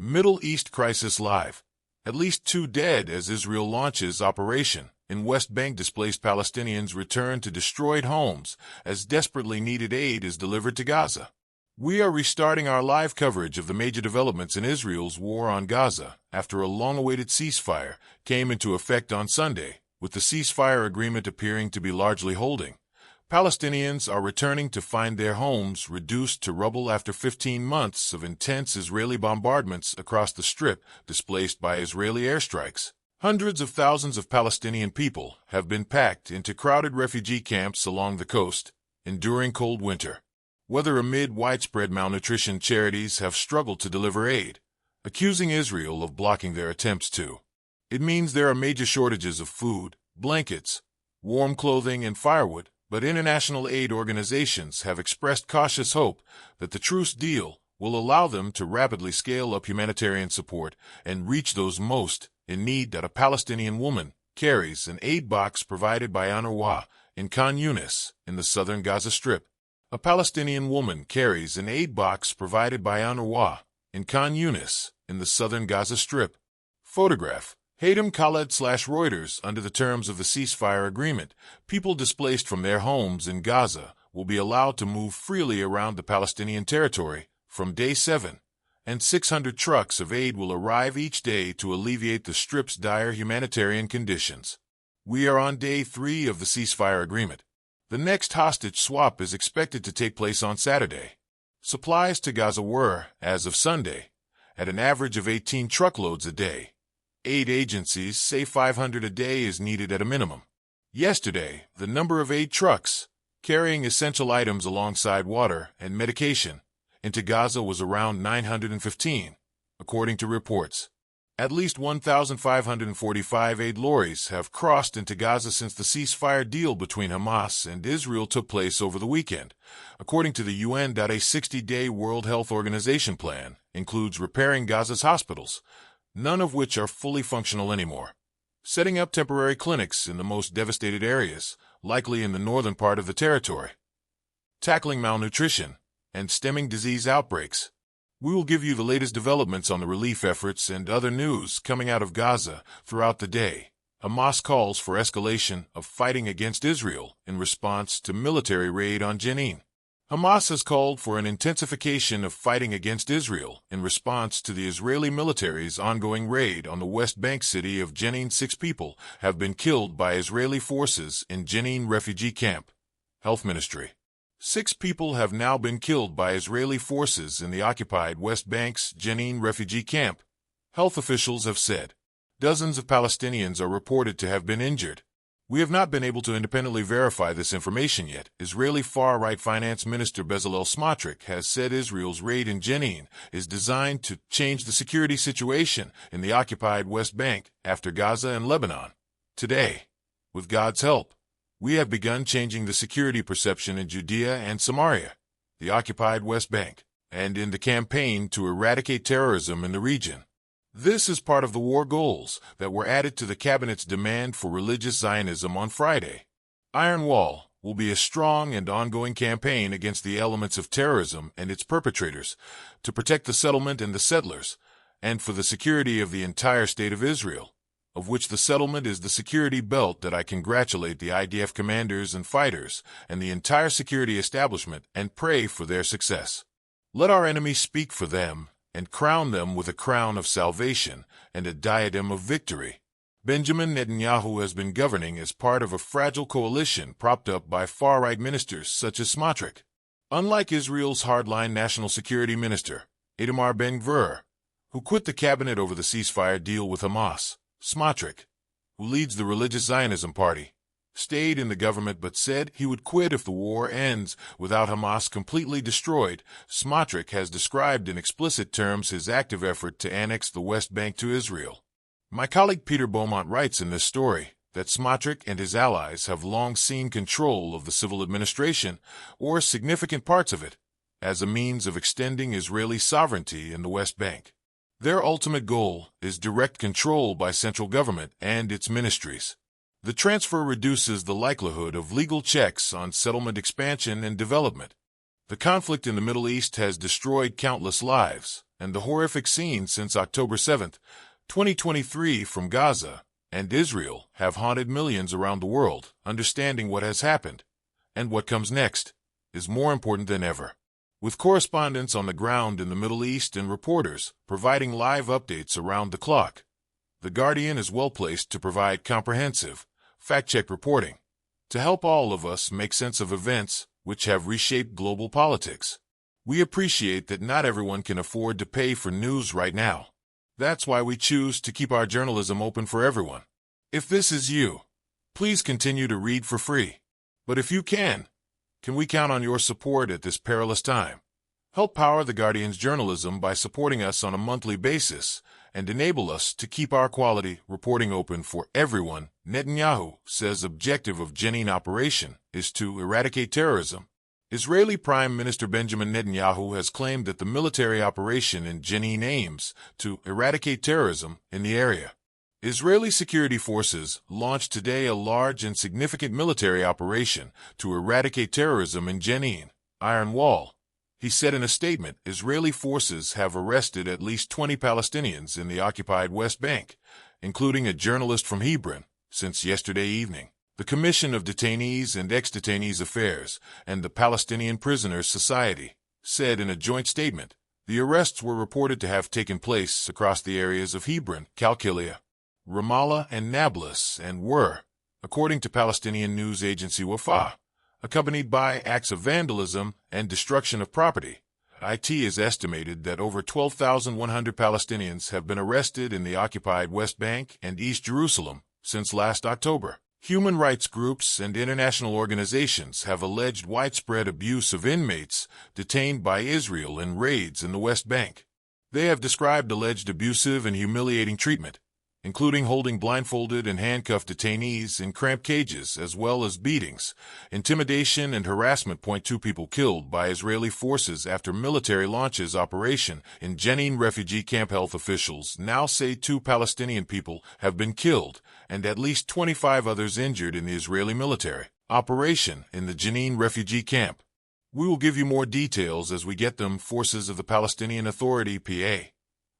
Middle East Crisis Live. At least 2 dead as Israel launches operation. In West Bank, displaced Palestinians return to destroyed homes as desperately needed aid is delivered to Gaza. We are restarting our live coverage of the major developments in Israel's war on Gaza after a long-awaited ceasefire came into effect on Sunday, with the ceasefire agreement appearing to be largely holding. Palestinians are returning to find their homes reduced to rubble after 15 months of intense Israeli bombardments across the Strip, displaced by Israeli airstrikes. Hundreds of thousands of Palestinian people have been packed into crowded refugee camps along the coast, enduring cold winter. Whether amid widespread malnutrition, charities have struggled to deliver aid, accusing Israel of blocking their attempts to. It means there are major shortages of food, blankets, warm clothing, and firewood, but international aid organizations have expressed cautious hope that the truce deal will allow them to rapidly scale up humanitarian support and reach those most in need. A Palestinian woman carries an aid box provided by UNRWA in Khan Yunis, in the southern Gaza Strip. A Palestinian woman carries an aid box provided by UNRWA in Khan Yunis, in the southern Gaza Strip. Photograph. Haytham Khaled/Reuters. Under the terms of the ceasefire agreement, people displaced from their homes in Gaza will be allowed to move freely around the Palestinian territory from day 7, and 600 trucks of aid will arrive each day to alleviate the Strip's dire humanitarian conditions. We are on day 3 of the ceasefire agreement. The next hostage swap is expected to take place on Saturday. Supplies to Gaza were, as of Sunday, at an average of 18 truckloads a day. Aid agencies say 500 a day is needed at a minimum. Yesterday, the number of aid trucks carrying essential items alongside water and medication into Gaza was around 915, according to reports. At least 1,545 aid lorries have crossed into Gaza since the ceasefire deal between Hamas and Israel took place over the weekend, according to the UN. A 60-day World Health Organization plan includes repairing Gaza's hospitals, none of which are fully functional anymore, setting up temporary clinics in the most devastated areas, likely in the northern part of the territory, tackling malnutrition, and stemming disease outbreaks. We will give you the latest developments on the relief efforts and other news coming out of Gaza throughout the day. Hamas calls for escalation of fighting against Israel in response to military raid on Jenin. Hamas has called for an intensification of fighting against Israel in response to the Israeli military's ongoing raid on the West Bank city of Jenin. 6 people have been killed by Israeli forces in Jenin refugee camp. Health Ministry. 6 people have now been killed by Israeli forces in the occupied West Bank's Jenin refugee camp, health officials have said. Dozens of Palestinians are reported to have been injured. We have not been able to independently verify this information yet. Israeli far-right Finance Minister Bezalel Smotrich has said Israel's raid in Jenin is designed to change the security situation in the occupied West Bank after Gaza and Lebanon. Today, with God's help, we have begun changing the security perception in Judea and Samaria, the occupied West Bank, and in the campaign to eradicate terrorism in the region. This is part of the war goals that were added to the cabinet's demand for religious Zionism on Friday. Iron Wall will be a strong and ongoing campaign against the elements of terrorism and its perpetrators, to protect the settlement and the settlers, and for the security of the entire state of Israel, of which the settlement is the security belt. That I congratulate the IDF commanders and fighters and the entire security establishment and pray for their success. Let our enemies speak for them, and crown them with a crown of salvation and a diadem of victory. Benjamin Netanyahu has been governing as part of a fragile coalition propped up by far-right ministers such as Smotrich. Unlike Israel's hardline national security minister, Itamar Ben-Gvir, who quit the cabinet over the ceasefire deal with Hamas, Smotrich, who leads the Religious Zionism Party, stayed in the government but said he would quit if the war ends without Hamas completely destroyed. Smotrich has described in explicit terms his active effort to annex the West Bank to Israel. My colleague Peter Beaumont writes in this story that Smotrich and his allies have long seen control of the civil administration, or significant parts of it, as a means of extending Israeli sovereignty in the West Bank. Their ultimate goal is direct control by central government and its ministries. The transfer reduces the likelihood of legal checks on settlement expansion and development. The conflict in the Middle East has destroyed countless lives, and the horrific scenes since October 7, 2023 from Gaza and Israel have haunted millions around the world. Understanding what has happened and what comes next is more important than ever. With correspondents on the ground in the Middle East and reporters providing live updates around the clock, The Guardian is well placed to provide comprehensive, fact-check reporting to help all of us make sense of events which have reshaped global politics. We appreciate that not everyone can afford to pay for news right now. That's why we choose to keep our journalism open for everyone. If this is you, please continue to read for free. But if you can we count on your support at this perilous time? Help power The Guardian's journalism by supporting us on a monthly basis and enable us to keep our quality reporting open for everyone. Netanyahu says objective of Jenin operation is to eradicate terrorism. Israeli Prime Minister Benjamin Netanyahu has claimed that the military operation in Jenin aims to eradicate terrorism in the area. Israeli security forces launched today a large and significant military operation to eradicate terrorism in Jenin, Iron Wall. He said in a statement, Israeli forces have arrested at least 20 Palestinians in the occupied West Bank, including a journalist from Hebron, since yesterday evening. The Commission of Detainees and Ex-Detainees Affairs and the Palestinian Prisoners Society said in a joint statement, the arrests were reported to have taken place across the areas of Hebron, Qalqilia, Ramallah, and Nablus, and were, according to Palestinian news agency Wafa, accompanied by acts of vandalism and destruction of property. It is estimated that over 12,100 Palestinians have been arrested in the occupied West Bank and East Jerusalem since last October. Human rights groups and international organizations have alleged widespread abuse of inmates detained by Israel in raids in the West Bank. They have described alleged abusive and humiliating treatment, including holding blindfolded and handcuffed detainees in cramped cages, as well as beatings, intimidation, and harassment. 2 people killed by Israeli forces after military launches operation in Jenin refugee camp. Health officials now say 2 Palestinian people have been killed and at least 25 others injured in the Israeli military operation in the Jenin refugee camp. We will give you more details as we get them. Forces of the Palestinian Authority (PA),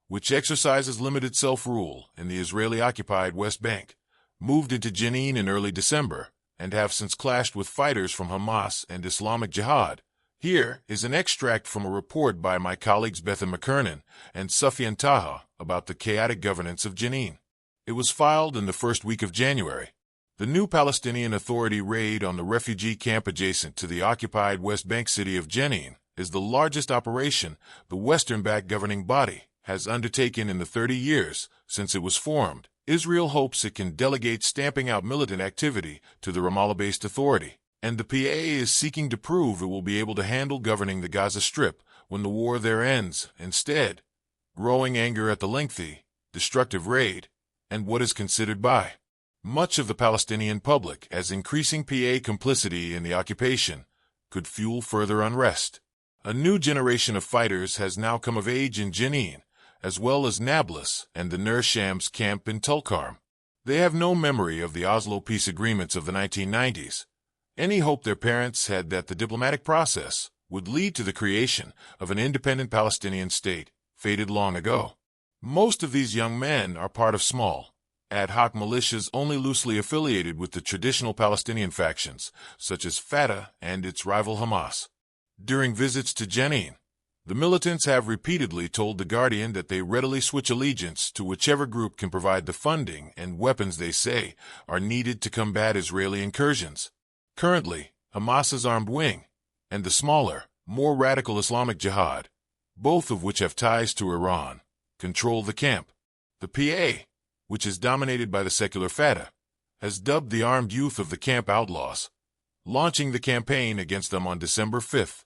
which exercises limited self-rule in the Israeli-occupied West Bank, moved into Jenin in early December and have since clashed with fighters from Hamas and Islamic Jihad. Here is an extract from a report by my colleagues Bethan McKernan and Sufyan Taha about the chaotic governance of Jenin. It was filed in the first week of January. The new Palestinian Authority raid on the refugee camp adjacent to the occupied West Bank city of Jenin is the largest operation the Western-backed governing body has undertaken in the 30 years since it was formed. Israel hopes it can delegate stamping out militant activity to the Ramallah-based authority, and the PA is seeking to prove it will be able to handle governing the Gaza Strip when the war there ends. Instead, growing anger at the lengthy, destructive raid, and what is considered by much of the Palestinian public as increasing PA complicity in the occupation could fuel further unrest. A new generation of fighters has now come of age in Jenin, as well as Nablus and the Nur Shams camp in Tulkarm. They have no memory of the Oslo peace agreements of the 1990s. Any hope their parents had that the diplomatic process would lead to the creation of an independent Palestinian state faded long ago. Most of these young men are part of small, ad hoc militias only loosely affiliated with the traditional Palestinian factions, such as Fatah and its rival Hamas. During visits to Jenin, the militants have repeatedly told The Guardian that they readily switch allegiance to whichever group can provide the funding and weapons they say are needed to combat Israeli incursions. Currently, Hamas's armed wing and the smaller, more radical Islamic Jihad, both of which have ties to Iran, control the camp. The PA, which is dominated by the secular Fatah, has dubbed the armed youth of the camp outlaws, launching the campaign against them on December 5th.